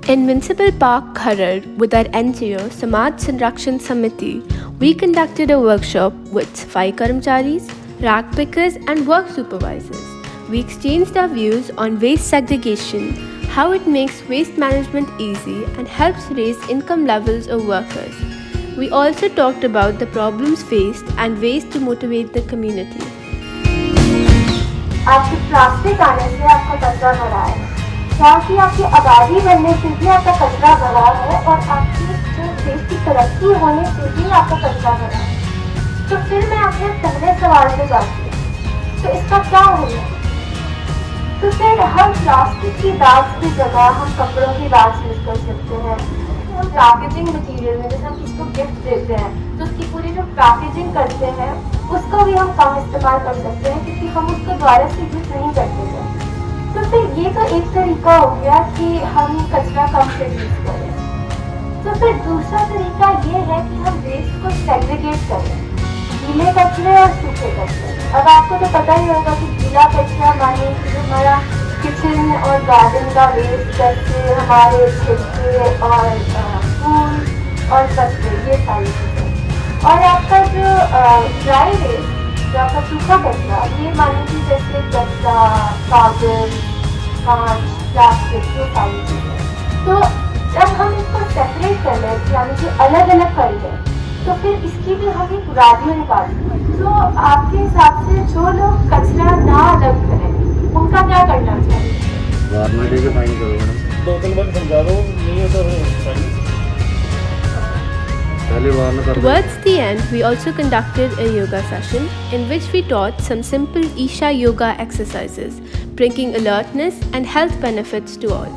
In Municipal Park, Kharar, with our NGO, Samaj Sanrakshan Samiti, we conducted a workshop with Safaikaramcharis, Ragpickers and work supervisors. We exchanged our views on waste segregation, how it makes waste management easy and helps raise income levels of workers. We also talked about the problems faced and ways to motivate the community. आपकी plastic आने से आपका कचरा बढ़ा है, साथ आपकी आबादी बढ़ने से भी आपका कचरा बढ़ा है और आपकी जो देश की तरक्की होने से भी आपका कचरा बढ़ा है। तो फिर मैं अपने पहले सवाल पे जाती हूँ, तो इसका क्या होगा? तो फिर हम प्लास्टिक की बैग्स की जगह हम कपड़ों की बैग्स यूज कर सकते हैं। हम पैकेजिंग मटीरियल में जैसे हम किसी को गिफ्ट देते हैं तो उसकी पूरी जो पैकेजिंग करते हैं उसका भी हम कम इस्तेमाल कर सकते हैं, क्योंकि हम उसको दोबारा से यूज नहीं करते हैं। तो फिर ये तो एक तरीका हो गया कि हम कचरा कम प्रोड्यूस करें। तो फिर दूसरा तरीका ये है कि हम वेस्ट को सेग्रीगेट करें, गीले कचरे और सूखे कचरे। अब आपको तो पता ही होगा कि गीला कचरा माने कि जो हमारा किचन और गार्डन का वेस्ट, जैसे हमारे छिलके और फूल और पत्ते, ये सारी चीज़ें। और आपका जो ड्राई वेस्ट, जो आपका सूखा कचरा, ये माने कि जैसे कचरा, कागज, कांच, प्लास्टिक, ये सारी चीज़ें। तो जब हम इसको सेपरेट कर लें, यानी कि अलग अलग कर लें, तो फिर इसकी भी हम एक वैल्यू निकालते हैं। तो आपके हिसाब से जो लोग कचरा ना अलग करें उनका क्या करना चाहिए? वार्निंग के फाइन करो मैडम, 2-3 बार समझा दो, नहीं होता fine. Towards the end, we also conducted a yoga session in which we taught some simple Isha yoga exercises, bringing alertness and health benefits to all.